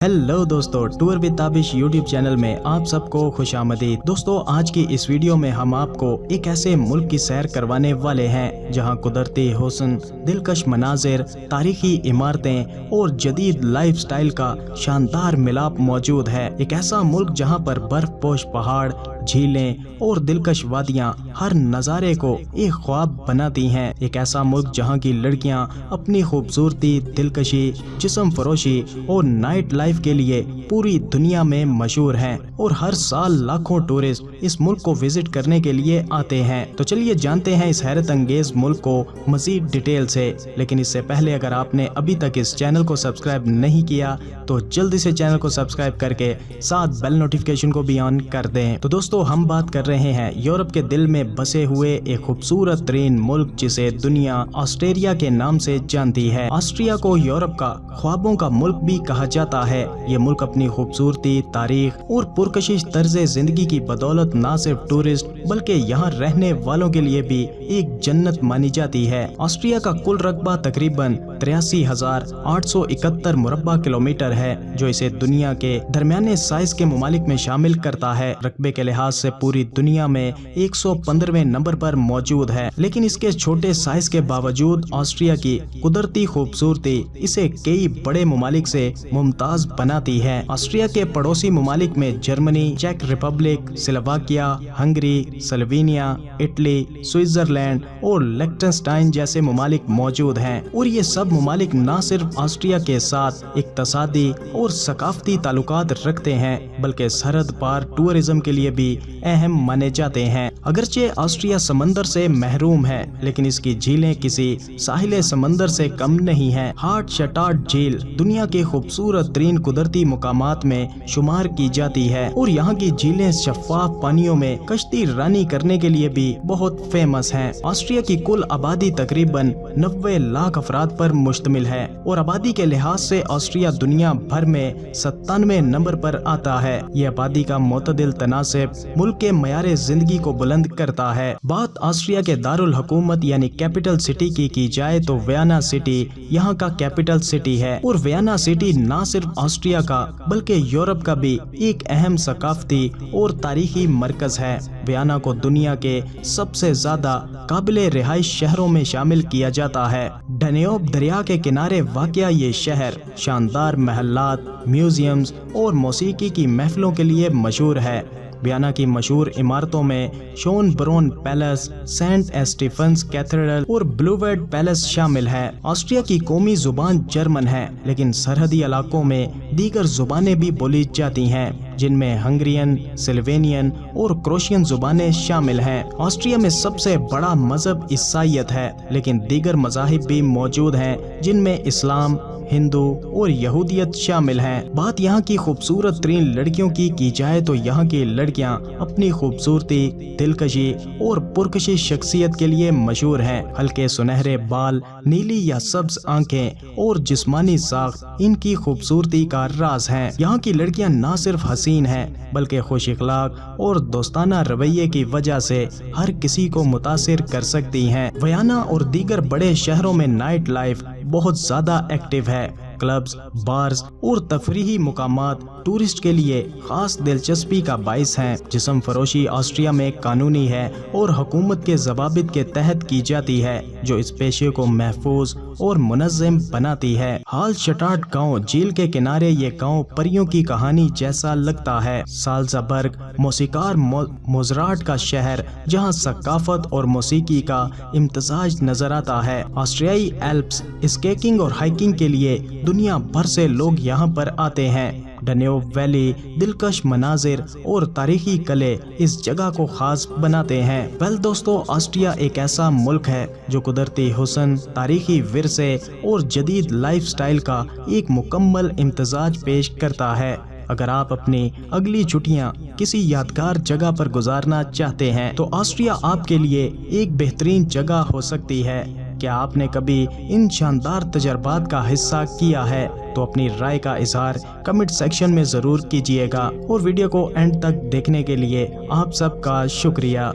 Hello दोस्तों, tour with Tabish YouTube channel में आप सबको खुश आमदीद। दोस्तों, आज की इस वीडियो में हम आपको एक ऐसे मुल्क की सैर करवाने वाले हैं जहां कुदरती हुस्न, दिलकश मनाजिर, तारीखी इमारतें और जदीद लाइफ स्टाइल का शानदार मिलाप मौजूद है। एक ऐसा मुल्क जहां पर बर्फ पोश पहाड़, झीलें और दिलकश वादियां हर नज़ारे को एक ख्वाब बनाती हैं। एक ऐसा मुल्क जहां की लड़कियां अपनी खूबसूरती, दिलकशी, जिस्म फरोशी और नाइट लाइफ के लिए पूरी दुनिया में मशहूर हैं और हर साल लाखों टूरिस्ट इस मुल्क को विजिट करने के लिए आते हैं। तो चलिए जानते हैं इस हैरत अंगेज मुल्क को मजीद डिटेल से। लेकिन इससे पहले अगर आपने अभी तक इस चैनल को सब्सक्राइब नहीं किया तो जल्दी से चैनल को सब्सक्राइब करके साथ बेल नोटिफिकेशन को भी ऑन कर दें। तो दोस्तों, हम बात कर रहे हैं यूरोप के दिल में बसे हुए एक खूबसूरत तरीन मुल्क जिसे दुनिया ऑस्ट्रेलिया के नाम से जानती है। ऑस्ट्रिया को यूरोप का ख्वाबों का मुल्क भी कहा जाता है। ये मुल्क अपनी खूबसूरती, तारीख और पुरकशिश तर्ज जिंदगी की बदौलत न सिर्फ टूरिस्ट बल्कि यहाँ रहने वालों के लिए भी एक जन्नत मानी जाती है। ऑस्ट्रिया का कुल रकबा तकरीबन 83,871 मुरब्बा किलोमीटर है, जो इसे दुनिया के दरमियाने साइज के मुमालिक में शामिल करता है। रकबे के लिहाज से पूरी दुनिया में 115वें नंबर पर मौजूद है। लेकिन इसके छोटे साइज के बावजूद ऑस्ट्रिया की कुदरती खूबसूरती इसे कई बड़े मुमालिक से मुमताज बनाती है। ऑस्ट्रिया के पड़ोसी मुमालिक में जर्मनी, चेक Republic, Slovakia, Hungary, Slovenia, Italy, Switzerland और लिechtenstein जैसे मुमालिक मौजूद हैं। और ये सब मुमालिक न सिर्फ ऑस्ट्रिया के साथ इक्तसादी और सकाफती ताल्लुकात रखते हैं बल्कि सरहद पार टूरिज्म के लिए भी अहम माने जाते हैं। अगरचे ऑस्ट्रिया समंदर से महरूम है, लेकिन इसकी झीलें किसी साहिल समंदर से कम नहीं है। हार्टशटाट झील दुनिया के खूबसूरत तरीन कुदरती मुकामात में शुमार की जाती है और यहाँ की झीलें शफाफ पानियों में कश्ती रानी करने के लिए भी बहुत फेमस हैं। ऑस्ट्रिया की कुल आबादी तकरीबन 90 लाख अफराद पर मुश्तमिल है और आबादी के लिहाज से ऑस्ट्रिया दुनिया भर में 97वें नंबर पर आता है। ये आबादी का मोतदिल तनासिब मुल्क के मयारे जिंदगी को बुलंद करता है। बात ऑस्ट्रिया के दारुल हुकूमत यानी कैपिटल सिटी की जाए तो वियना सिटी यहाँ का कैपिटल सिटी है और वियना सिटी न सिर्फ ऑस्ट्रिया का बल्कि यूरोप का भी एक अहम सकाफती और तारीखी मरकज है। वियना को दुनिया के सबसे ज्यादा काबिले रिहाइश शहरों में शामिल किया जाता है। डैन्यूब दरिया के किनारे वाक़या ये शहर शानदार महल्लात, म्यूजियम्स और मौसीकी की महफिलों के लिए मशहूर है। वियना की मशहूर इमारतों में शोनब्रोन पैलेस, सेंट स्टीफन्स कैथेड्रल और ब्लूवेड पैलेस शामिल है। ऑस्ट्रिया की कौमी जुबान जर्मन है, लेकिन सरहदी इलाकों में दीगर जुबानें भी बोली जाती हैं, जिनमें हंगरियन, स्लोवेनियन और क्रोशियन जुबानें शामिल हैं। ऑस्ट्रिया में सबसे बड़ा मजहब ईसाईयत है, लेकिन दीगर मज़ाहिब भी मौजूद हैं, जिनमें इस्लाम, हिंदू और यहूदियत शामिल हैं। बात यहाँ की खूबसूरत तरीन लड़कियों की जाए तो यहाँ की लड़कियाँ अपनी खूबसूरती, दिलकशी और पुरकशी शख्सियत के लिए मशहूर हैं। हल्के सुनहरे बाल, नीली या सब्ज आंखें और जिस्मानी साख्त इनकी खूबसूरती का राज हैं। यहाँ की लड़कियाँ न सिर्फ हसीन हैं बल्कि खुश इखलाक और दोस्ताना रवैये की वजह से हर किसी को मुतासिर कर सकती हैं। वियना और दीगर बड़े शहरों में नाइट लाइफ बहुत ज्यादा एक्टिव है। क्लब्स, बार्स और तफरीही मुकामात टूरिस्ट के लिए खास दिलचस्पी का बाइस हैं। जिस्म फरोशी ऑस्ट्रिया में कानूनी है और हुकूमत के ज़वाबित के तहत की जाती है, जो इस पेशे को महफूज और मुनज़्ज़म बनाती है। हाल्शटाट गांव झील के किनारे ये गांव परियों की कहानी जैसा लगता है। साल्ज़बर्ग मौसीकार मोज़राट का शहर, जहां सकाफत और मौसीकी का इम्तजाज नजर आता है। ऑस्ट्रियाई एल्प्स स्कीइंग और हाइकिंग के लिए दुनिया भर से लोग यहाँ पर आते हैं। डैन्यूब वैली, दिलकश मनाजिर और तारीखी कले इस जगह को खास बनाते हैं। वेल दोस्तों, ऑस्ट्रिया एक ऐसा मुल्क है जो कुदरती हुस्न, तारीखी विरसे और जदीद लाइफ स्टाइल का एक मुकम्मल इम्तजाज पेश करता है। अगर आप अपनी अगली छुट्टियां किसी यादगार जगह पर गुजारना चाहते हैं तो ऑस्ट्रिया आपके लिए एक बेहतरीन जगह हो सकती है। क्या आपने कभी इन शानदार तजर्बात का हिस्सा किया है? तो अपनी राय का इजहार कमेंट सेक्शन में ज़रूर कीजिएगा और वीडियो को एंड तक देखने के लिए आप सबका शुक्रिया।